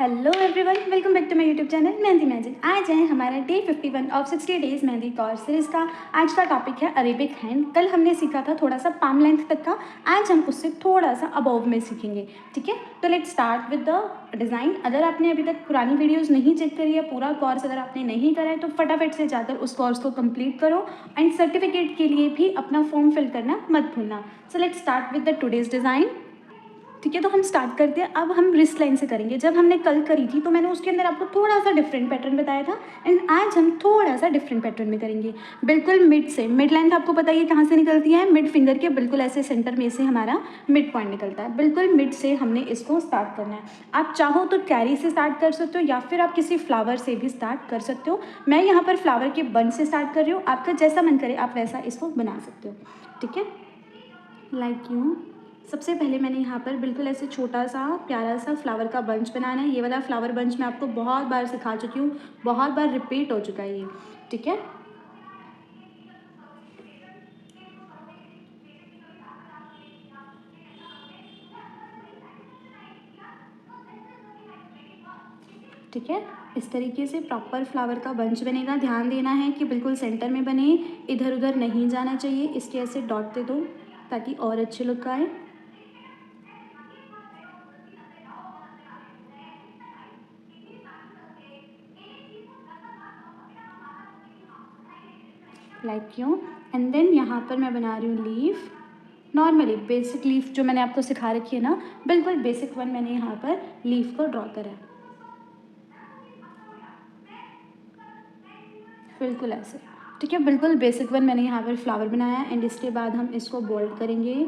Hello everyone, welcome back to my YouTube channel mehndi magic. आज है हमारा डे 51 ऑफ 60 डेज मेहंदी कोर्स सीरीज़ का। आज का टॉपिक है अरेबिक हैंड। कल हमने सीखा था थोड़ा सा पाम लेंथ तक का, आज हम उससे थोड़ा सा अबव में सीखेंगे। ठीक है, तो let's start with the design. अगर आपने अभी तक पुरानी वीडियोज़ नहीं चेक करी है, पूरा कोर्स अगर आपने नहीं करा है तो फटाफट से जाकर उस कोर्स को कंप्लीट करो एंड सर्टिफिकेट के लिए भी अपना फॉर्म फिल करना मत भूलना। So let's start with the today's design. ठीक है, तो हम स्टार्ट करते हैं। अब हम रिस्ट लाइन से करेंगे। जब हमने कल करी थी तो मैंने उसके अंदर आपको थोड़ा सा डिफरेंट पैटर्न बताया था एंड आज हम थोड़ा सा डिफरेंट पैटर्न में करेंगे। बिल्कुल मिड से, मिड लेंथ आपको पता ही है कहाँ से निकलती है, मिड फिंगर के बिल्कुल ऐसे सेंटर में से हमारा मिड पॉइंट निकलता है। बिल्कुल मिड से हमने इसको स्टार्ट करना है। आप चाहो तो कैरी से स्टार्ट कर सकते हो या फिर आप किसी फ्लावर से भी स्टार्ट कर सकते हो। मैं यहाँ पर फ्लावर के बंच से स्टार्ट कर रही हूँ, आपका जैसा मन करे आप वैसा इसको बना सकते हो। ठीक है, लाइक यूँ। सबसे पहले मैंने यहाँ पर बिल्कुल ऐसे छोटा सा प्यारा सा फ्लावर का बंच बनाना है। ये वाला फ्लावर बंच मैं आपको बहुत बार सिखा चुकी हूँ, बहुत बार रिपीट हो चुका है ये। ठीक है, ठीक है, इस तरीके से प्रॉपर फ्लावर का बंच बनेगा। ध्यान देना है कि बिल्कुल सेंटर में बने, इधर उधर नहीं जाना चाहिए। इसके ऐसे डॉट दे दो ताकि और अच्छे लुक आए। लाइक क्यों। एंड देन यहाँ पर मैं बना रही हूँ लीफ। नॉर्मली बेसिक लीफ जो मैंने आपको सिखा रखी है ना, बिल्कुल बेसिक वन मैंने यहाँ पर लीफ को ड्रॉ करा है। बिल्कुल ऐसे। ठीक है, बिल्कुल बेसिक वन मैंने यहाँ पर फ्लावर बनाया है एंड इसके बाद हम इसको बोल्ड करेंगे।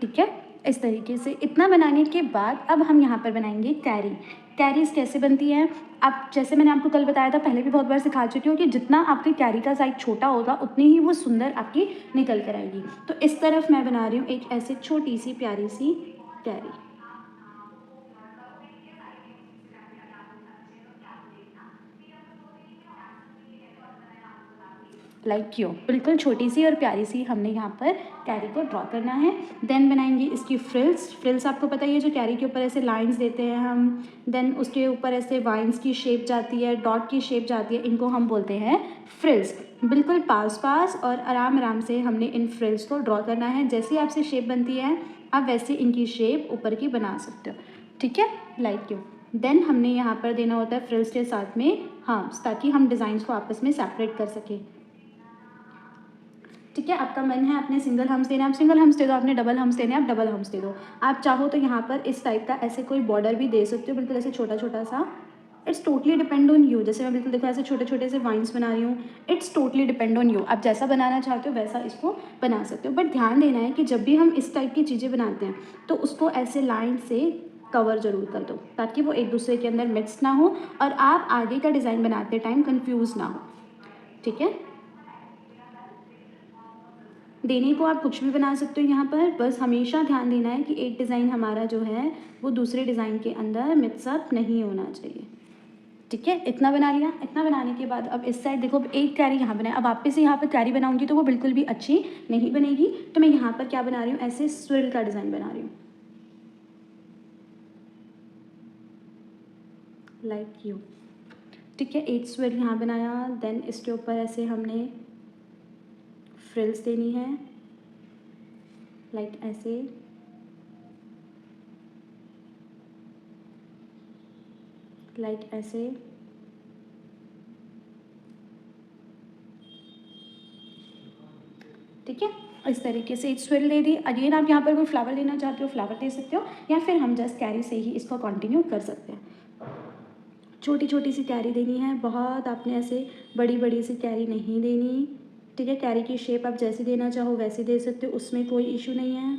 ठीक है, इस तरीके से इतना बनाने के बाद अब हम यहाँ पर बनाएंगे कैरी। कैरीज कैसे बनती है, आप जैसे मैंने आपको कल बताया था, पहले भी बहुत बार सिखा चुकी हूँ कि जितना आपकी कैरी का साइज छोटा होगा उतनी ही वो सुंदर आपकी निकल कर आएगी। तो इस तरफ मैं बना रही हूँ एक ऐसे छोटी सी प्यारी सी कैरी। लाइक क्यों, बिल्कुल छोटी सी और प्यारी सी हमने यहाँ पर कैरी को ड्रॉ करना है। देन बनाएंगे इसकी फ्रिल्स। फ्रिल्स आपको पता ही है, जो कैरी के ऊपर ऐसे लाइंस देते हैं हम, देन उसके ऊपर ऐसे वाइन्स की शेप जाती है, डॉट की शेप जाती है, इनको हम बोलते हैं फ्रिल्स। बिल्कुल पास पास और आराम आराम से हमने इन फ्रिल्स को ड्रॉ करना है। जैसी आपसे शेप बनती है आप वैसे इनकी शेप ऊपर की बना सकते हो। ठीक है, लाइक क्यों। देन हमने यहाँ पर देना होता है फ्रिल्स के साथ में हम्स, ताकि हम डिज़ाइंस को आपस में सेपरेट कर सकें। ठीक है, आपका मन है आपने सिंगल हम्स देना, आप सिंगल हम्स दे दो, आपने डबल हम्स देने आप डबल हम्स दे दो। आप चाहो तो यहाँ पर इस टाइप का ऐसे कोई बॉर्डर भी दे सकते हो, बिल्कुल ऐसे छोटा छोटा सा। It's totally depend on you. जैसे मैं बिल्कुल देखो ऐसे छोटे छोटे से वाइन्स बना रही हूँ, it's totally depend on you. आप जैसा बनाना चाहते हो वैसा इसको बना सकते हो, बट ध्यान देना है कि जब भी हम इस टाइप की चीज़ें बनाते हैं तो उसको ऐसे लाइन से कवर जरूर कर दो ताकि वो एक दूसरे के अंदर मिक्स ना हो और आप आगे का डिज़ाइन बनाते टाइम कन्फ्यूज़ ना हो। ठीक है, देने को आप कुछ भी बना सकते हो यहाँ पर, बस हमेशा ध्यान देना है कि एक डिज़ाइन हमारा जो है वो दूसरे डिज़ाइन के अंदर मिक्सअप नहीं होना चाहिए। ठीक है, इतना बना लिया। इतना बनाने के बाद अब इस साइड देखो, अब एक कैरी यहाँ बनाए। अब वापस से यहाँ पर कैरी बनाऊंगी तो वो बिल्कुल भी अच्छी नहीं बनेगी, तो मैं यहाँ पर क्या बना रही हूँ, ऐसे स्विर्ल का डिज़ाइन बना रही हूँ। Like you. ठीक है, एक स्विर्ल यहाँ बनाया, देन इसके ऊपर ऐसे हमने फ्रिल्स देनी है, लाइक ऐसे। लाइक ऐसे। ठीक है, इस तरीके से एक स्विर्ल दे दी। अगेन आप यहाँ पर कोई फ्लावर लेना चाहते हो फ्लावर दे सकते हो, या फिर हम जस्ट कैरी से ही इसको कंटिन्यू कर सकते हैं। छोटी छोटी सी कैरी देनी है, बहुत आपने ऐसे बड़ी बड़ी सी कैरी नहीं देनी। ठीक है, कैरी की शेप आप जैसी देना चाहो वैसे दे सकते हो, उसमें कोई इशू नहीं है।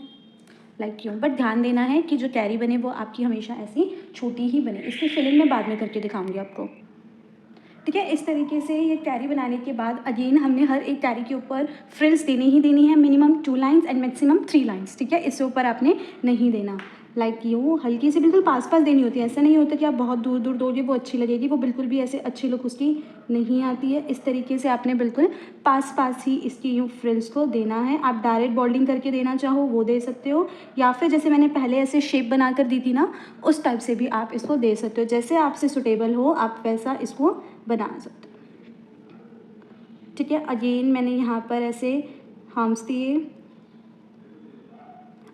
लाइक क्यों, बट ध्यान देना है कि जो कैरी बने वो आपकी हमेशा ऐसी छोटी ही बने। इसकी फिलिंग मैं बाद में करके दिखाऊंगी आपको। ठीक है, इस तरीके से ये कैरी बनाने के बाद अगेन हमने हर एक कैरी के ऊपर फ्रिल्स देनी ही देनी है, minimum 2 lines and maximum 3 lines. ठीक है, इससे ऊपर आपने नहीं देना। लाइक यूँ हल्की सी बिल्कुल पास पास देनी होती है। ऐसा नहीं होता कि आप बहुत दूर दूर दोगे वो अच्छी लगेगी, वो बिल्कुल भी ऐसे अच्छी लुक उसकी नहीं आती है। इस तरीके से आपने बिल्कुल पास पास ही इसकी यूँ फ्रिल्स को देना है। आप डायरेक्ट बॉल्डिंग करके देना चाहो वो दे सकते हो, या फिर जैसे मैंने पहले ऐसे शेप बना कर दी थी ना, उस टाइप से भी आप इसको दे सकते हो। जैसे आपसे सुटेबल हो आप वैसा इसको बना सकते हो। ठीक है, अगेन मैंने यहाँ पर ऐसे हार्म्स दिए।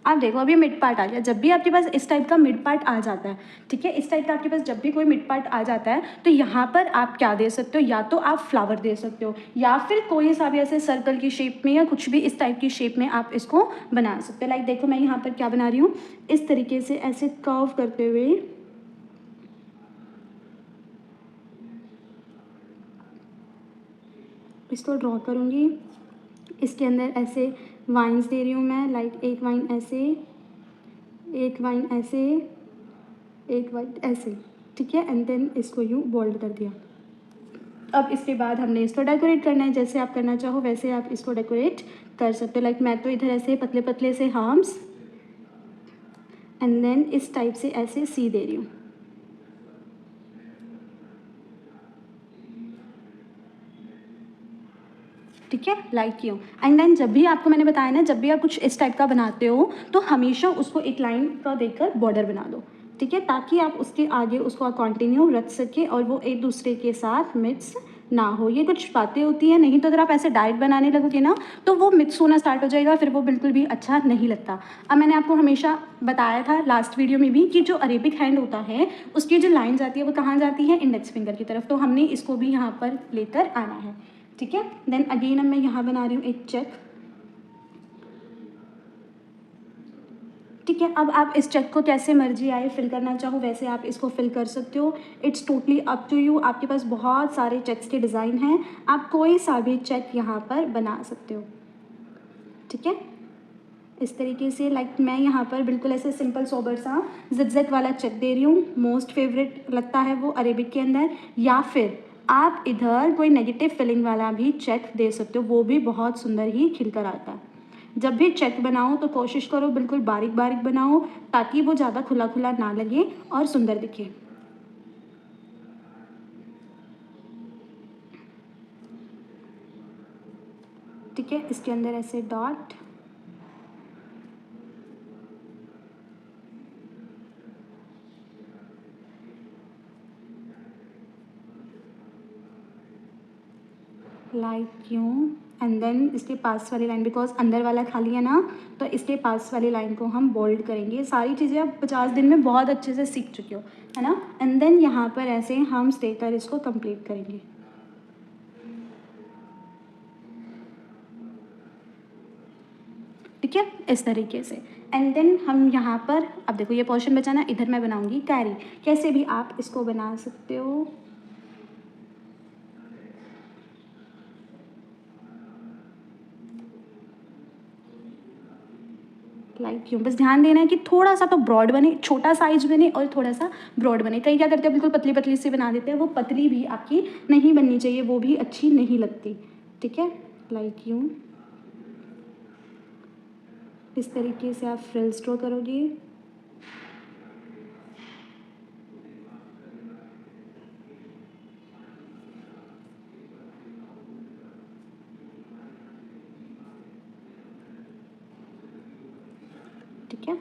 आप देखो अब ये मिड पार्ट आ गया। जब भी आपके पास इस टाइप का मिड पार्ट आ जाता है, ठीक है, इस टाइप का आपके पास जब भी कोई मिड पार्ट आ जाता है तो यहाँ पर आप क्या दे सकते हो, या तो आप फ्लावर दे सकते हो या फिर कोई सा भी ऐसे सर्कल की शेप में या कुछ भी इस टाइप की शेप में आप इसको बना सकते हो। लाइक देखो मैं यहाँ पर क्या बना रही हूँ, इस तरीके से ऐसे कर्व करते हुए इसको ड्रॉ करूँगी। इसके अंदर ऐसे वाइन्स दे रही हूँ मैं, लाइक एक वाइन ऐसे, एक वाइन ऐसे, एक वाइन ऐसे, ठीक है, एंड देन इसको यूँ बोल्ड कर दिया। अब इसके बाद हमने इसको डेकोरेट करना है। जैसे आप करना चाहो वैसे आप इसको डेकोरेट कर सकते हो। लाइक मैं तो इधर ऐसे पतले पतले से हार्म्स एंड देन इस टाइप से ऐसे सी दे रही हूँ। ठीक है, लाइक यू। एंड देन जब भी आपको मैंने बताया ना, जब भी आप कुछ इस टाइप का बनाते हो तो हमेशा उसको एक लाइन का देकर बॉर्डर बना दो, ठीक है, ताकि आप उसके आगे उसको कंटिन्यू रख सके और वो एक दूसरे के साथ मिक्स ना हो। ये कुछ बातें होती हैं, नहीं तो अगर आप ऐसे डायरेक्ट बनाने लगोगे ना तो वो मिक्स होना स्टार्ट हो जाएगा, फिर वो बिल्कुल भी अच्छा नहीं लगता। अब मैंने आपको हमेशा बताया था लास्ट वीडियो में भी कि जो अरेबिक हैंड होता है उसकी जो लाइन जाती है वो कहाँ जाती है, इंडेक्स फिंगर की तरफ। तो हमने इसको भी यहाँ पर लेकर आना है, ठीक है। देन अगेन अब मैं यहाँ बना रही हूँ एक चेक, ठीक है। अब आप इस चेक को कैसे मर्जी आए फिल करना चाहो वैसे आप इसको फिल कर सकते हो। It's totally up to you. आपके पास बहुत सारे चेक्स के डिज़ाइन हैं, आप कोई सा भी चेक यहाँ पर बना सकते हो, ठीक है। इस तरीके से लाइक मैं यहाँ पर बिल्कुल ऐसे सिंपल सोबर सा जिगजैग वाला चेक दे रही हूँ। मोस्ट फेवरेट लगता है वो अरेबिक के अंदर। या फिर आप इधर कोई नेगेटिव फिलिंग वाला भी चेक दे सकते हो, वो भी बहुत सुंदर ही खिल कर आता है। जब भी चेक बनाओ तो कोशिश करो बिल्कुल बारीक बारीक बनाओ, ताकि वो ज़्यादा खुला खुला ना लगे और सुंदर दिखे। ठीक है, इसके अंदर ऐसे डॉट, लाइक यूँ, एंड देन इसके पास वाली लाइन, बिकॉज अंदर वाला खाली है ना, तो इसके पास वाली लाइन को हम बोल्ड करेंगे। सारी चीज़ें आप 50 दिन में बहुत अच्छे से सीख चुके हो, है ना। एंड देन यहाँ पर ऐसे हम स्टेकर इसको कंप्लीट करेंगे, ठीक है, इस तरीके से। एंड देन हम यहाँ पर अब देखो ये पोर्शन बचा ना, इधर मैं बनाऊंगी कैरी। कैसे भी आप इसको बना सकते हो, लाइक यूँ। बस ध्यान देना है कि थोड़ा सा तो ब्रॉड बने, छोटा साइज बने और थोड़ा सा ब्रॉड बने। कई क्या करते हैं बिल्कुल पतली पतली सी बना देते हैं, वो पतली भी आपकी नहीं बननी चाहिए, वो भी अच्छी नहीं लगती, ठीक है। लाइक यूँ इस तरीके से आप फ्रिल्स ड्रॉ करोगे। ठीक है,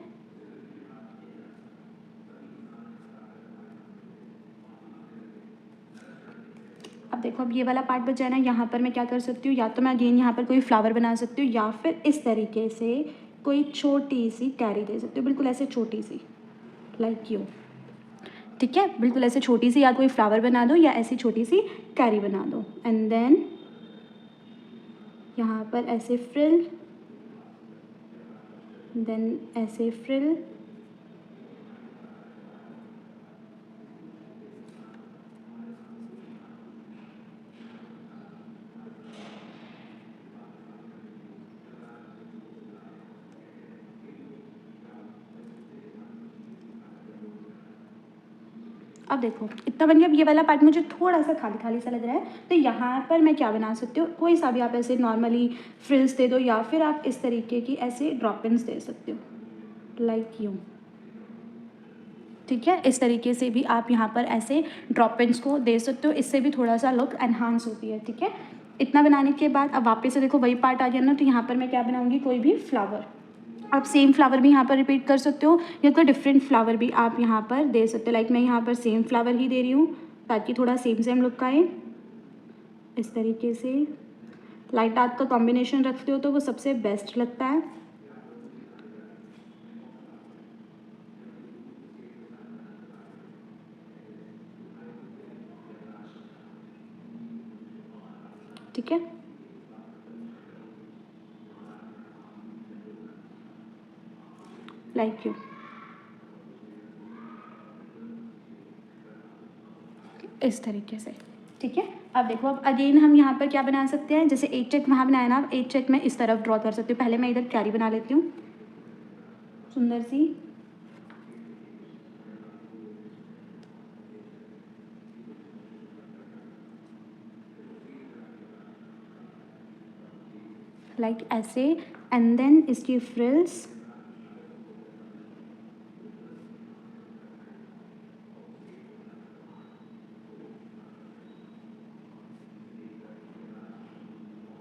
अब देखो अब ये वाला पार्ट बचा है ना, यहाँ पर मैं क्या कर सकती हूँ, या तो मैं अगेन यहाँ पर कोई फ्लावर बना सकती हूँ, या फिर इस तरीके से कोई छोटी सी कैरी दे सकती हूँ, बिल्कुल ऐसे छोटी सी, लाइक यू, ठीक है। बिल्कुल ऐसे छोटी सी या कोई फ्लावर बना दो या ऐसी छोटी सी कैरी बना दो। एंड देन यहाँ पर ऐसे फ्रिल, देन ऐसे फ्रिल, अब देखो इतना बन गया। अब ये वाला पार्ट मुझे थोड़ा सा खाली खाली सा लग रहा है, तो यहाँ पर मैं क्या बना सकती हूँ, कोई सा भी आप ऐसे नॉर्मली फ्रिल्स दे दो, या फिर आप इस तरीके की ऐसे ड्रॉप इन्स दे सकते हो, लाइक यूँ। ठीक है, इस तरीके से भी आप यहाँ पर ऐसे ड्रॉप पेन्स को दे सकते हो, इससे भी थोड़ा सा लुक एनहांस होती है। ठीक है, इतना बनाने के बाद अब वापस से देखो वही पार्ट आ गया ना, तो यहाँ पर मैं क्या बनाऊँगी, कोई भी फ्लावर। आप सेम फ्लावर भी यहाँ पर रिपीट कर सकते हो या कोई डिफरेंट फ्लावर भी आप यहाँ पर दे सकते हो। लाइक मैं यहाँ पर सेम फ्लावर ही दे रही हूँ ताकि थोड़ा सेम सेम लुक आए। इस तरीके से लाइट डार्क का कॉम्बिनेशन रखते हो तो वो सबसे बेस्ट लगता है। ठीक है, लाइक यू। इस तरीके से। ठीक है, अब देखो, अब अगेन हम यहाँ पर क्या बना सकते हैं, जैसे एक चेक वहाँ बनाया ना, एक चेक मैं इस तरफ ड्रॉ कर सकती हूँ। पहले मैं इधर क्यारी बना लेती हूँ सुंदर सी। लाइक ऐसे, एंड देन इसकी फ्रिल्स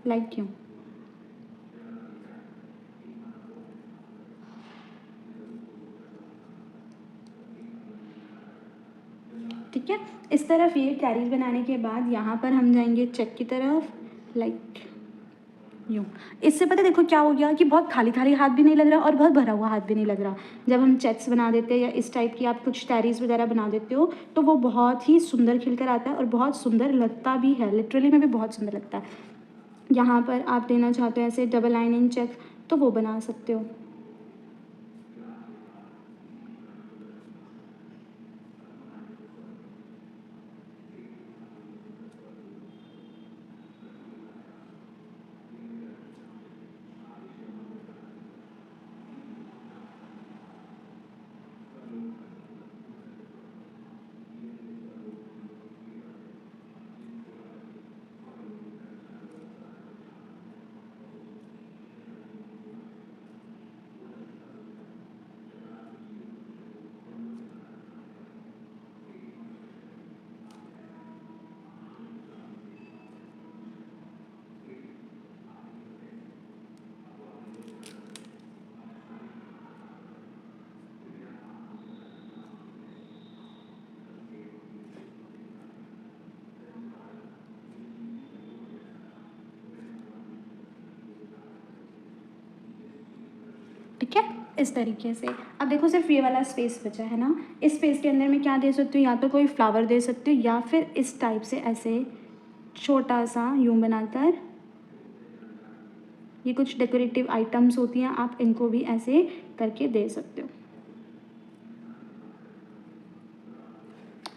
लाइक क्यों। ठीक है, इस तरफ ये कैरी बनाने के बाद यहाँ पर हम जाएंगे चेक की तरफ, लाइक यूँ। इससे पता देखो क्या हो गया कि बहुत खाली खाली हाथ भी नहीं लग रहा और बहुत भरा हुआ हाथ भी नहीं लग रहा। जब हम चेक्स बना देते हैं या इस टाइप की आप कुछ कैरीज वगैरह बना देते हो तो वो बहुत ही सुंदर खिल कर आता है और बहुत सुंदर लगता भी है, लिटरली में भी बहुत सुंदर लगता है। यहाँ पर आप देना चाहते हो ऐसे डबल लाइनिंग चेक तो वो बना सकते हो। ठीक है, इस तरीके से। अब देखो सिर्फ ये वाला स्पेस बचा है ना, इस स्पेस के अंदर मैं क्या दे सकती हूँ, या तो कोई फ्लावर दे सकती हूँ या फिर इस टाइप से ऐसे छोटा सा यूँ बनाकर, ये कुछ डेकोरेटिव आइटम्स होती हैं, आप इनको भी ऐसे करके दे सकते हो।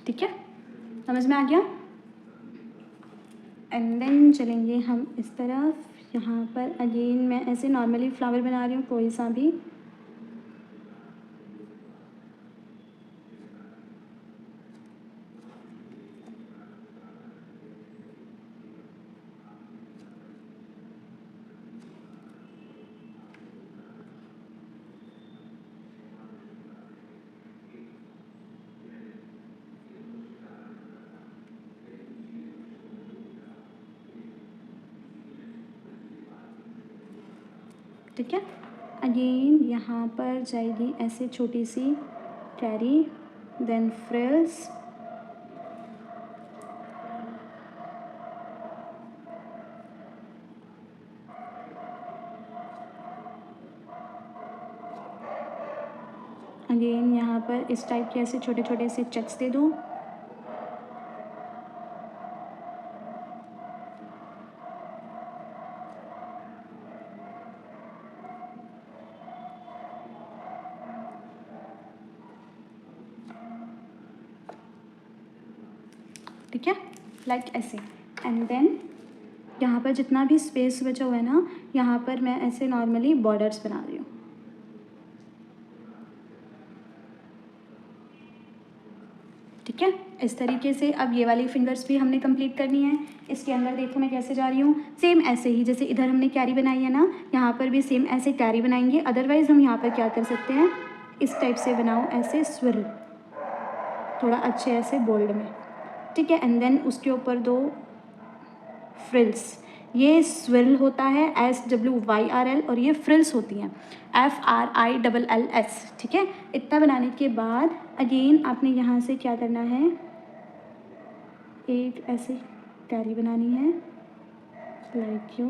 ठीक है, समझ में आ गया। एंड देन चलेंगे हम इस तरफ, यहाँ पर अगेन मैं ऐसे नॉर्मली फ्लावर बना रही हूँ कोई सा भी। ठीक है, अगेन यहाँ पर जाएगी ऐसे छोटी सी कैरी, देन फ्रिल्स, अगेन यहाँ पर इस टाइप के ऐसे छोटे छोटे से चेक्स दे दो। ठीक है, लाइक ऐसे। एंड देन यहाँ पर जितना भी स्पेस बचा हुआ है ना, यहाँ पर मैं ऐसे नॉर्मली बॉर्डर्स बना रही हूँ। ठीक है, इस तरीके से। अब ये वाली फिंगर्स भी हमने कंप्लीट करनी है। इसके अंदर देखो मैं कैसे जा रही हूँ, सेम ऐसे ही जैसे इधर हमने कैरी बनाई है ना, यहाँ पर भी सेम ऐसे कैरी बनाएंगे। अदरवाइज़ हम यहाँ पर क्या कर सकते हैं, इस टाइप से बनाओ ऐसे स्विर्ल। थोड़ा अच्छे ऐसे बोल्ड में, ठीक है। एंड देन उसके ऊपर दो फ्रिल्स, ये स्विर्ल होता है SWYRL और ये फ्रिल्स होती हैं FRILLS, ठीक है। इतना बनाने के बाद अगेन आपने यहाँ से क्या करना है, एक ऐसे कैरी बनानी है लाइक यू,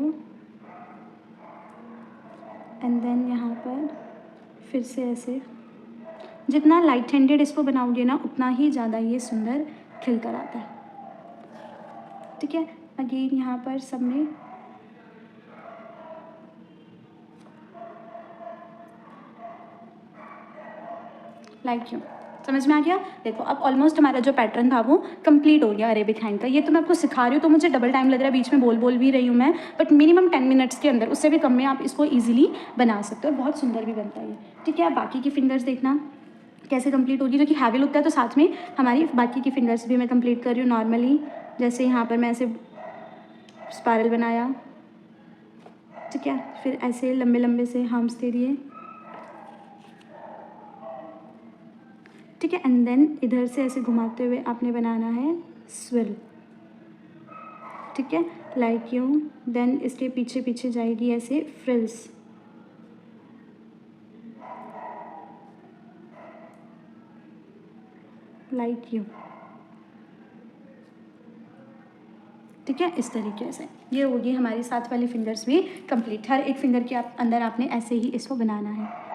एंड देन यहाँ पर फिर से ऐसे, जितना लाइट हैंडेड इसको बनाओगे ना उतना ही ज़्यादा ये सुंदर खिल कर आता है, ठीक है। अगेन यहाँ पर सब में लाइक यू, समझ में आ गया। देखो अब ऑलमोस्ट हमारा जो पैटर्न था वो कंप्लीट हो गया अरेबिक हैंड का। ये तो मैं आपको सिखा रही हूँ तो मुझे डबल टाइम लग रहा है, बीच में बोल भी रही हूँ मैं, बट मिनिमम 10 मिनट्स के अंदर, उससे भी कम में आप इसको ईजिली बना सकते हो, बहुत सुंदर भी बनता है ये, ठीक है। आप बाकी की फिंगर्स देखना कैसे कंप्लीट होगी, जो कि हैवी लुक है, तो साथ में हमारी बाकी की फिंगर्स भी मैं कंप्लीट कर रही हूँ नॉर्मली। जैसे यहाँ पर मैं ऐसे स्पायरल बनाया, ठीक है, फिर ऐसे लंबे लंबे से हम्स दे दिए, ठीक है। एंड देन इधर से ऐसे घुमाते हुए आपने बनाना है स्विल, ठीक है, लाइक यू। देन इसके पीछे पीछे जाएगी ऐसे फ्रिल्स, लाइक यू, ठीक है। इस तरीके से ये होगी हमारी साथ वाली फिंगर्स भी कंप्लीट। हर एक फिंगर के अंदर आपने ऐसे ही इसको बनाना है।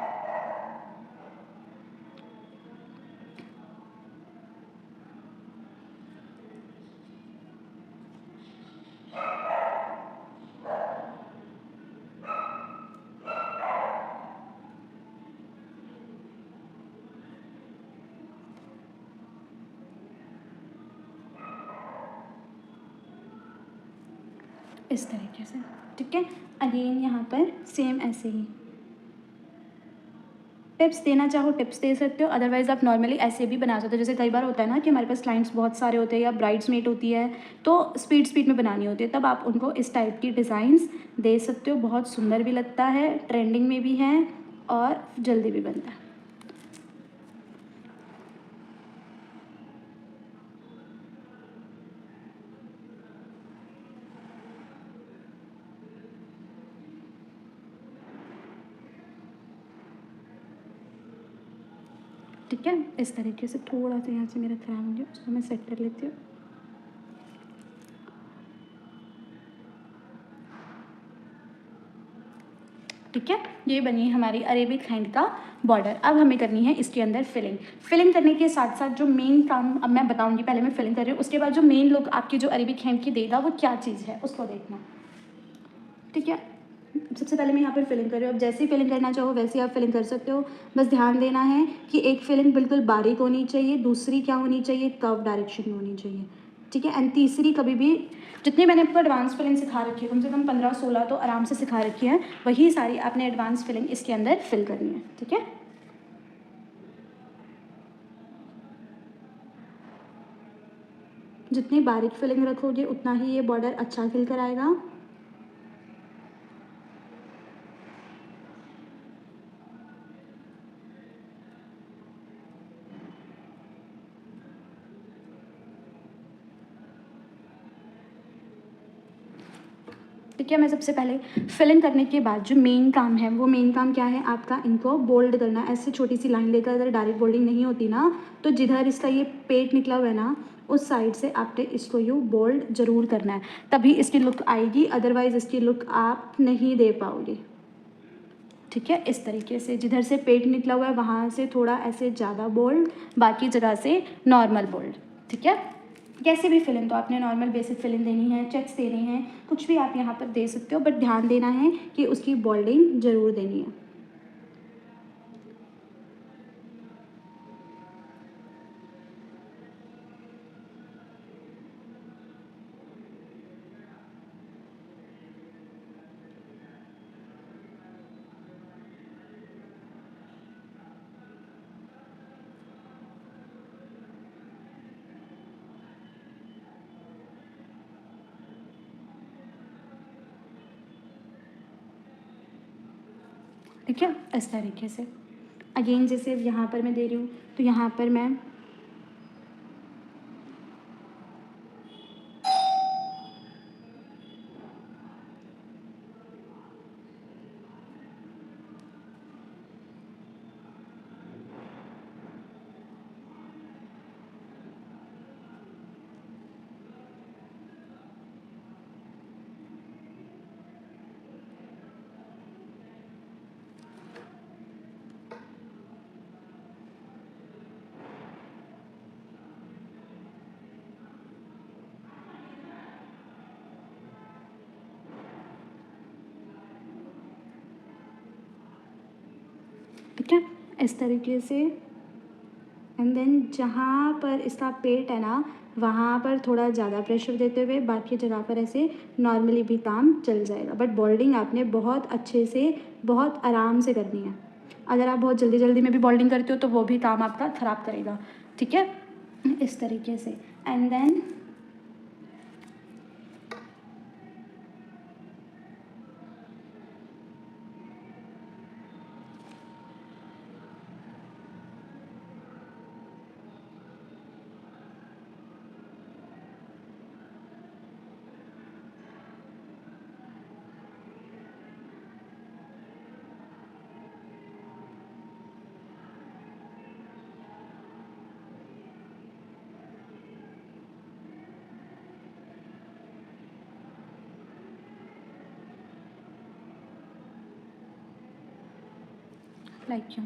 इस तरीके से, ठीक है। अगेन यहाँ पर सेम ऐसे ही टिप्स देना चाहो टिप्स दे सकते हो, अदरवाइज़ आप नॉर्मली ऐसे भी बना सकते हो। जैसे कई बार होता है ना कि हमारे पास क्लाइंट्स बहुत सारे होते हैं या ब्राइड्समेड होती है, तो स्पीड में बनानी होती है, तब आप उनको इस टाइप की डिज़ाइंस दे सकते हो। बहुत सुंदर भी लगता है, ट्रेंडिंग में भी है और जल्दी भी बनता है। ठीक है, इस तरीके से थोड़ा सा यहाँ से मेरा ख़राब हो गया, उसको मैं सेट कर लेती हूँ। ठीक है, ये बनी हमारी अरेबिक हैंड का बॉर्डर। अब हमें करनी है इसके अंदर फिलिंग करने के साथ साथ जो मेन काम अब मैं बताऊंगी, पहले मैं फिलिंग कर रही हूँ, उसके बाद जो मेन लुक आपकी जो अरेबिक हैंड की देगा वो क्या चीज़ है उसको देखना, ठीक है। सबसे पहले मैं यहाँ पर फिलिंग कर रही हूँ। अब जैसे ही फिलिंग करना चाहो वैसे आप फिलिंग कर सकते हो। बस ध्यान देना है कि एक फिलिंग बिल्कुल बारीक होनी चाहिए, दूसरी क्या होनी चाहिए, कर्व डायरेक्शन में होनी चाहिए, ठीक है। एंड तीसरी कभी भी, जितनी मैंने आपको एडवांस फिलिंग सिखा रखी है, कम से कम 15-16 तो आराम से सिखा रखी है, वही सारी आपने एडवांस फिलिंग इसके अंदर फिल करनी है, ठीक है। जितनी बारीक फिलिंग रखोगे उतना ही ये बॉर्डर अच्छा खिल कर आएगा। ठीक है, मैं सबसे पहले फिलिंग करने के बाद जो मेन काम है, वो मेन काम क्या है आपका, इनको बोल्ड करना। ऐसे छोटी सी लाइन लेकर अगर डायरेक्ट बोल्डिंग नहीं होती ना, तो जिधर इसका ये पेट निकला हुआ है ना, उस साइड से आपने इसको यूँ बोल्ड ज़रूर करना है, तभी इसकी लुक आएगी, अदरवाइज़ इसकी लुक आप नहीं दे पाओगे, ठीक है। इस तरीके से जिधर से पेट निकला हुआ है वहाँ से थोड़ा ऐसे ज़्यादा बोल्ड, बाकी जगह से नॉर्मल बोल्ड, ठीक है। कैसे भी फिलिंग, तो आपने नॉर्मल बेसिक फिलिंग देनी है, चेक्स देने हैं, कुछ भी आप यहाँ पर दे सकते हो, बट ध्यान देना है कि उसकी बोल्डिंग ज़रूर देनी है। ठीक है, इस तरीके से। अगेन जैसे यहाँ पर मैं दे रही हूँ, तो यहाँ पर मैं ठीक है, इस तरीके से। एंड देन जहाँ पर इसका पेट है ना, वहाँ पर थोड़ा ज़्यादा प्रेशर देते हुए बाकी जगह पर ऐसे नॉर्मली भी काम चल जाएगा। बट बॉल्डिंग आपने बहुत अच्छे से, बहुत आराम से करनी है। अगर आप बहुत जल्दी जल्दी में भी बॉल्डिंग करते हो तो वो भी काम आपका ख़राब करेगा। ठीक है, इस तरीके से। And then like you.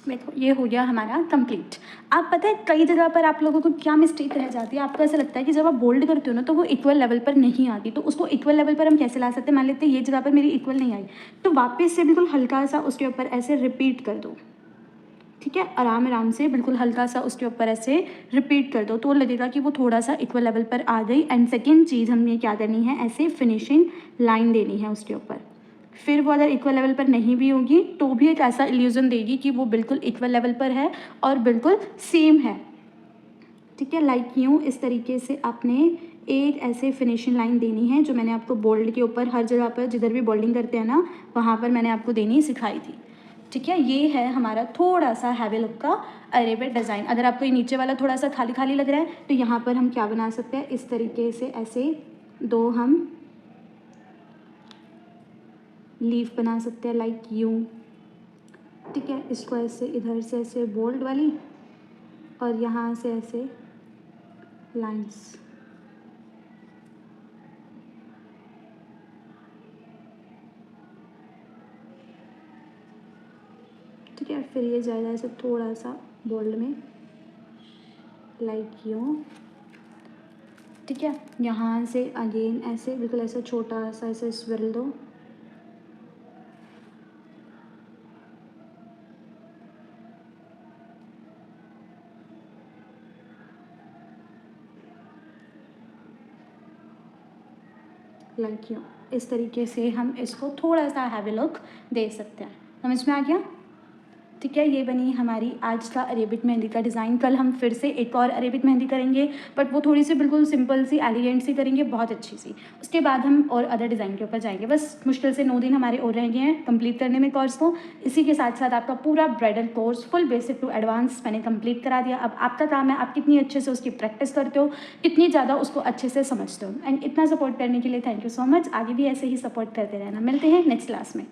देखो ये हो गया हमारा कंप्लीट। आप पता है कई जगह पर आप लोगों को क्या मिस्टेक रह जाती है, आपको ऐसा लगता है कि जब आप बोल्ड करते हो ना तो वो इक्वल लेवल पर नहीं आती। तो उसको इक्वल लेवल पर हम कैसे ला सकते हैं? मान लेते हैं ये जगह पर मेरी इक्वल नहीं आई, तो वापस से बिल्कुल हल्का सा उसके ऊपर ऐसे रिपीट कर दो। ठीक है, आराम आराम से बिल्कुल हल्का सा उसके ऊपर ऐसे रिपीट कर दो तो लगेगा कि वो थोड़ा सा इक्वल लेवल पर आ गई। एंड सेकेंड चीज़ हमने क्या करनी है, ऐसे फिनिशिंग लाइन देनी है उसके ऊपर। फिर वो अगर इक्वल लेवल पर नहीं भी होगी तो भी एक ऐसा इल्यूज़न देगी कि वो बिल्कुल इक्वल लेवल पर है और बिल्कुल सेम है। ठीक है, लाइक यूँ इस तरीके से आपने एक ऐसे फिनिशिंग लाइन देनी है जो मैंने आपको बोल्ड के ऊपर हर जगह पर जिधर भी बोल्डिंग करते हैं ना वहाँ पर मैंने आपको देनी सिखाई थी। ठीक है, ये है हमारा थोड़ा सा हैवी लुक का अरेबिक डिज़ाइन। अगर आपको ये नीचे वाला थोड़ा सा खाली खाली लग रहा है तो यहाँ पर हम क्या बना सकते हैं, इस तरीके से ऐसे दो हम लीफ बना सकते हैं लाइक यूँ। ठीक है, इसको ऐसे इधर से ऐसे बोल्ड वाली और यहाँ से ऐसे लाइंस। ठीक है, फिर ये जाएगा ऐसे थोड़ा सा बोल्ड में लाइक यूँ। ठीक है, यहाँ से अगेन ऐसे बिल्कुल ऐसा छोटा सा ऐसे स्विरल दो। लाइक यूँ, इस तरीके से हम इसको थोड़ा सा हैवी लुक दे सकते हैं। समझ में आ गया? ठीक है, ये बनी हमारी आज का अरेबिक मेहंदी का डिज़ाइन। कल हम फिर से एक और अरेबिक मेहंदी करेंगे, बट वो थोड़ी सी बिल्कुल सिंपल सी एलिगेंट सी करेंगे, बहुत अच्छी सी। उसके बाद हम और अदर डिज़ाइन के ऊपर जाएंगे। बस मुश्किल से 9 दिन हमारे और रह गए हैं कंप्लीट करने में कोर्स को। इसी के साथ साथ आपका पूरा bridal course full basic to advance मैंने कंप्लीट करा दिया। अब आपका काम है आप कितनी अच्छे से उसकी प्रैक्टिस करते हो, कितनी ज़्यादा उसको अच्छे से समझते हो। एंड इतना सपोर्ट करने के लिए थैंक यू सो मच। आगे भी ऐसे ही सपोर्ट करते रहना। मिलते हैं नेक्स्ट क्लास में।